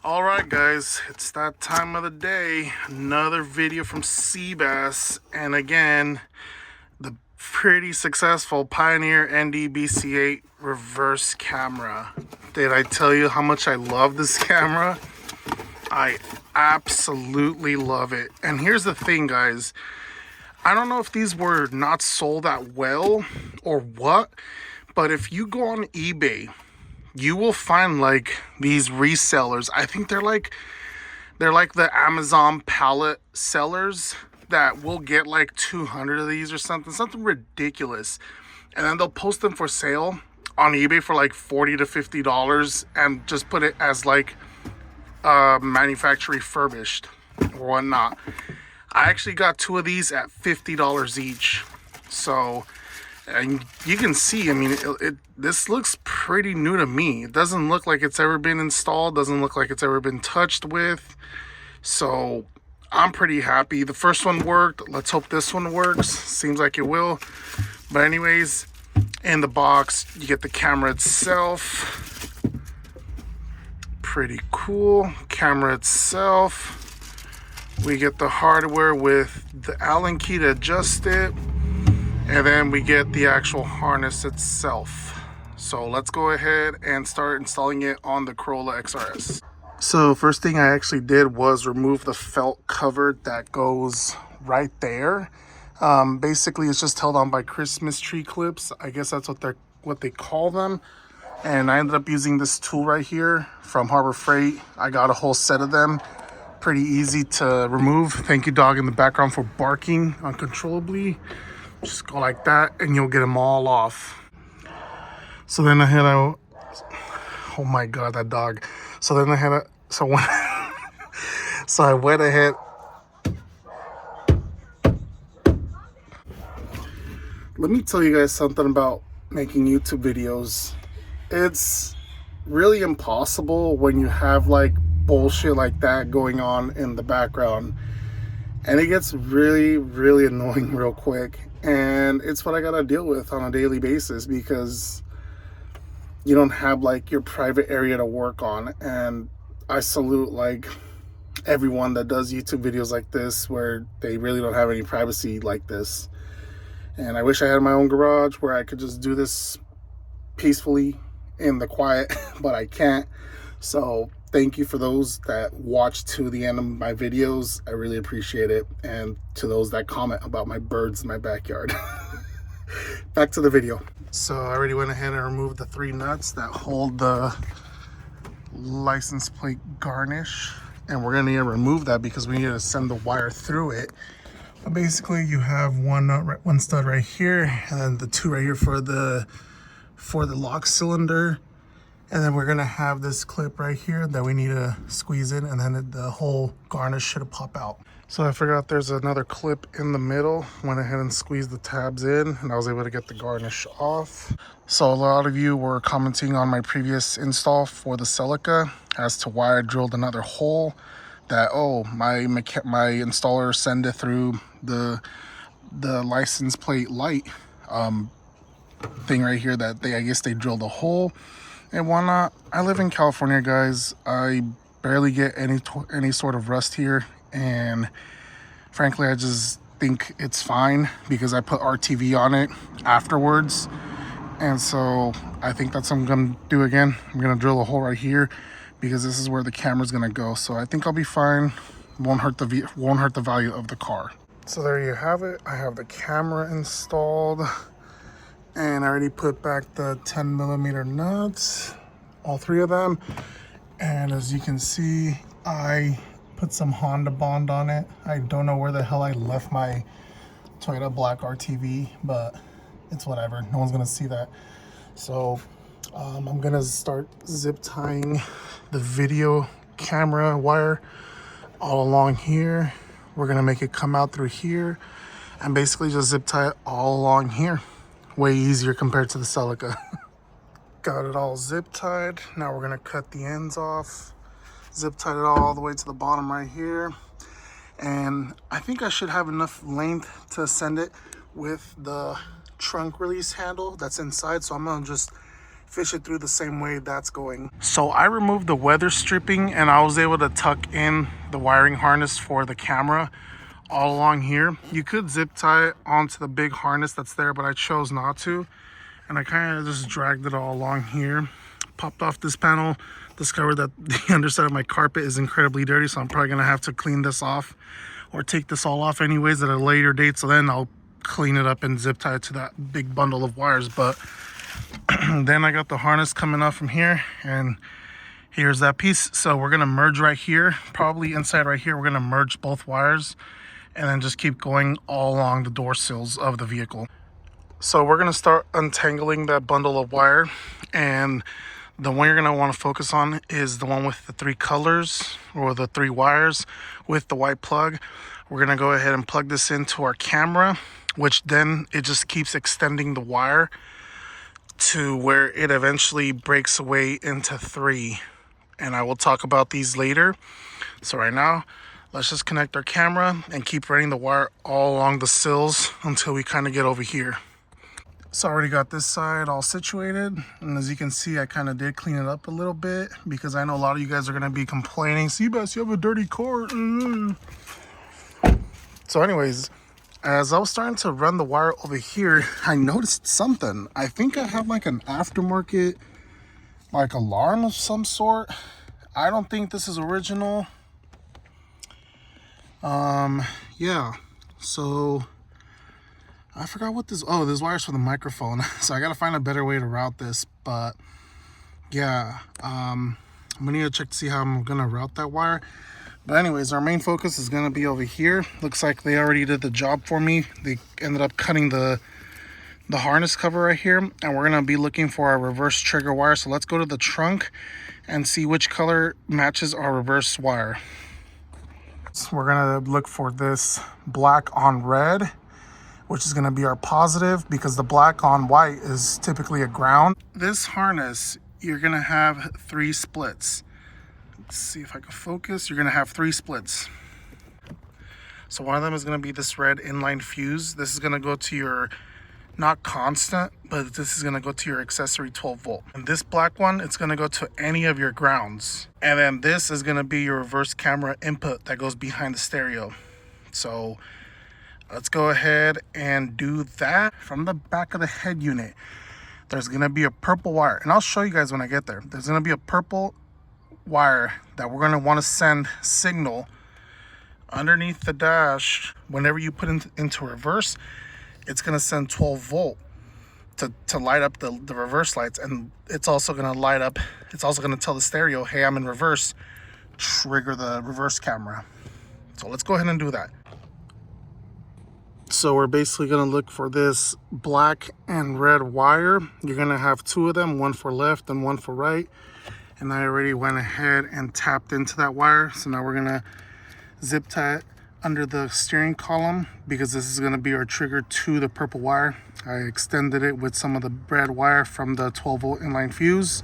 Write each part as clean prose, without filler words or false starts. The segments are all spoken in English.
Alright guys, it's that time of the day. Another video from Seabass, and again, the pretty successful Pioneer ND-BC8 reverse camera. Did I tell you how much I love this camera? I absolutely love it. And here's the thing guys, I don't know if these were not sold that well or what, but if you go on eBay, you will find like these resellers. I think they're like the Amazon pallet sellers that will get like 200 of these or something ridiculous, and then they'll post them for sale on eBay for like $40 to $50 and just put it as like manufacturer refurbished or whatnot. I actually got two of these at $50 each. So, and you can see, I mean, this looks pretty new to me. It doesn't look like it's ever been installed, doesn't look like it's ever been touched with. So I'm pretty happy. The first one worked. Let's hope this one works. Seems like it will. But anyways, in the box, you get the camera itself. Pretty cool. Camera itself. We get the hardware with the Allen key to adjust it. And then we get the actual harness itself. So let's go ahead and start installing it on the Corolla XRS. So first thing I actually did was remove the felt cover that goes right there. Basically it's just held on by Christmas tree clips. I guess that's what they call them. And I ended up using this tool right here from Harbor Freight. I got a whole set of them. Pretty easy to remove. Thank you, dog in the background, for barking uncontrollably. Just go like that and you'll get them all off. So then I had a, oh my god, that dog. So then I had a, so when so I went ahead. Let me tell you guys something about making YouTube videos. It's really impossible when you have like bullshit like that going on in the background, and it gets really annoying real quick. And it's what I gotta deal with on a daily basis because you don't have like your private area to work on. And I salute like everyone that does YouTube videos like this where they really don't have any privacy like this. And I wish I had my own garage where I could just do this peacefully in the quiet, but I can't. So thank you for those that watch to the end of my videos. I really appreciate it. And to those that comment about my birds in my backyard. Back to the video. So I already went ahead and removed the 3 nuts that hold the license plate garnish. And we're going to need to remove that because we need to send the wire through it. But basically you have one stud right here, and then the 2 right here for the lock cylinder. And then we're gonna have this clip right here that we need to squeeze in, and then the whole garnish should pop out. So I forgot there's another clip in the middle. Went ahead and squeezed the tabs in, and I was able to get the garnish off. So a lot of you were commenting on my previous install for the Celica as to why I drilled another hole. That, oh, my installer sent it through the license plate light thing right here, that I guess they drilled a hole and whatnot. I live in California, guys. I barely get any sort of rust here, and frankly I just think it's fine because I put RTV on it afterwards. And so I think that's what I'm gonna do again. I'm gonna drill a hole right here because this is where the camera's gonna go. So I think I'll be fine. Won't hurt the value of the car. So there you have it. I have the camera installed, and I already put back the 10mm nuts, all 3 of them. And as you can see, I put some Honda Bond on it. I don't know where the hell I left my Toyota Black RTV, but it's whatever. No one's gonna see that. So I'm gonna start zip tying the video camera wire all along here. We're gonna make it come out through here and basically just zip tie it all along here. Way easier compared to the Celica. Got it all zip tied. Now we're gonna cut the ends off. Zip tied it all the way to the bottom right here. And I think I should have enough length to send it with the trunk release handle that's inside. So I'm gonna just fish it through the same way that's going. So I removed the weather stripping and I was able to tuck in the wiring harness for the camera all along here. You could zip tie it onto the big harness that's there, but I chose not to. And I kind of just dragged it all along here. Popped off this panel, discovered that the underside of my carpet is incredibly dirty, so I'm probably gonna have to clean this off or take this all off anyways at a later date. So then I'll clean it up and zip tie it to that big bundle of wires. But then I got the harness coming off from here, and here's that piece. So we're gonna merge right here, probably inside right here. We're gonna merge both wires and then just keep going all along the door sills of the vehicle. So we're gonna start untangling that bundle of wire, and the one you're gonna want to focus on is the one with the 3 colors, or the 3 wires with the white plug. We're gonna go ahead and plug this into our camera, which then it just keeps extending the wire to where it eventually breaks away into 3. And I will talk about these later. So right now, let's just connect our camera and keep running the wire all along the sills until we kind of get over here. So I already got this side all situated, and as you can see, I kind of did clean it up a little bit because I know a lot of you guys are going to be complaining, Seabass, you have a dirty car. So anyways, as I was starting to run the wire over here, I noticed something. I think I have like an aftermarket like alarm of some sort. I don't think this is original. Yeah, so I forgot what this, oh, this wire's for the microphone. So I gotta find a better way to route this. But yeah, I'm gonna need to check to see how I'm gonna route that wire. But anyways, our main focus is gonna be over here. Looks like they already did the job for me. They ended up cutting the harness cover right here, and we're gonna be looking for our reverse trigger wire. So let's go to the trunk and see which color matches our reverse wire. So we're gonna look for this black on red, which is going to be our positive, because the black on white is typically a ground. This harness, you're going to have 3 splits. Let's see if I can focus. You're going to have 3 splits. So one of them is going to be this red inline fuse. This is going to go to your, not constant, but this is going to go to your accessory 12 volt. And this black one, it's going to go to any of your grounds. And then this is going to be your reverse camera input that goes behind the stereo. So let's go ahead and do that. From the back of the head unit, there's gonna be a purple wire, and I'll show you guys when I get there. There's gonna be a purple wire that we're gonna wanna send signal underneath the dash. Whenever you put into reverse, it's gonna send 12 volt to light up the reverse lights, and it's also gonna light up, it's also gonna tell the stereo, hey, I'm in reverse, trigger the reverse camera. So let's go ahead and do that. So we're basically going to look for this black and red wire. You're going to have 2 of them, one for left and one for right. And I already went ahead and tapped into that wire. So now we're going to zip tie it under the steering column, because this is going to be our trigger to the purple wire. I extended it with some of the red wire from the 12 volt inline fuse.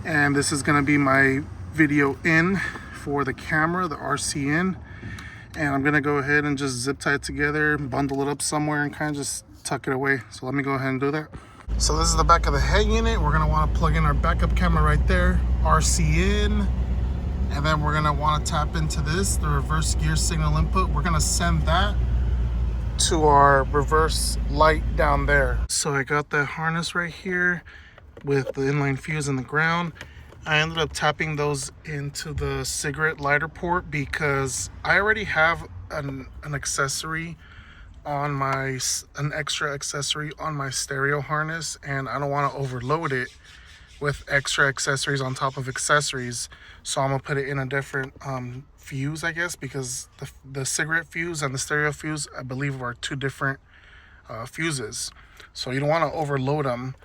And this is going to be my video in for the camera, the RC in. And I'm gonna go ahead and just zip tie it together, bundle it up somewhere, and kind of just tuck it away. So let me go ahead and do that. So this is the back of the head unit. We're gonna wanna plug in our backup camera right there, RC in, and then we're gonna wanna tap into this, the reverse gear signal input. We're gonna send that to our reverse light down there. So I got that harness right here with the inline fuse in the ground. I ended up tapping those into the cigarette lighter port because I already have an accessory on my, an extra accessory on my stereo harness, and I don't want to overload it with extra accessories on top of accessories. So I'm gonna put it in a different fuse, I guess, because the cigarette fuse and the stereo fuse, I believe, are 2 different fuses. So you don't want to overload them.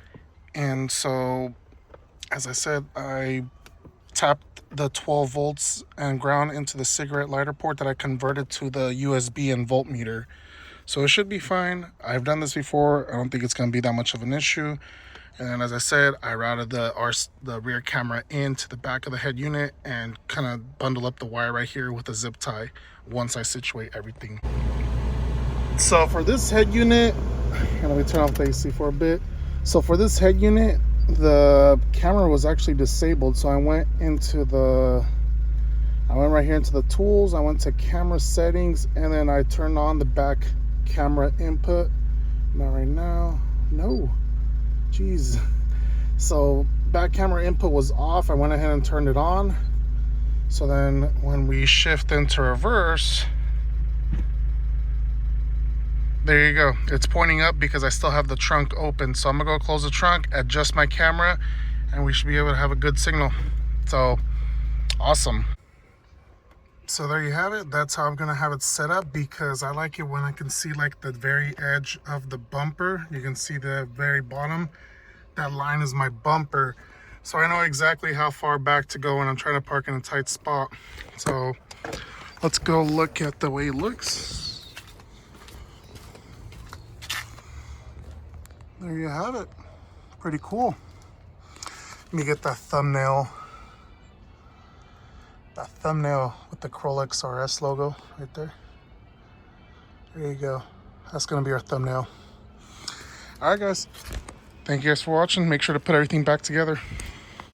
And so, as I said, I tapped the 12 volts and ground into the cigarette lighter port that I converted to the USB and voltmeter. So it should be fine. I've done this before. I don't think it's going to be that much of an issue. And then, as I said, I routed the rear camera into the back of the head unit and kind of bundle up the wire right here with a zip tie once I situate everything. So for this head unit, let me turn off the AC for a bit. So for this head unit, the camera was actually disabled, so I went right here into the tools. I went to camera settings, and then I turned on the back camera input. Not right now. No. Jeez. So back camera input was off. I went ahead and turned it on. So then when we shift into reverse, there you go. It's pointing up because I still have the trunk open. So I'm gonna go close the trunk, adjust my camera, and we should be able to have a good signal. So awesome. So there you have it. That's how I'm gonna have it set up, because I like it when I can see like the very edge of the bumper. You can see the very bottom. That line is my bumper. So I know exactly how far back to go when I'm trying to park in a tight spot. So let's go look at the way it looks. There you have it. Pretty cool. Let me get that thumbnail. That thumbnail with the Corolla XRS logo right there. There you go. That's gonna be our thumbnail. All right, guys. Thank you guys for watching. Make sure to put everything back together.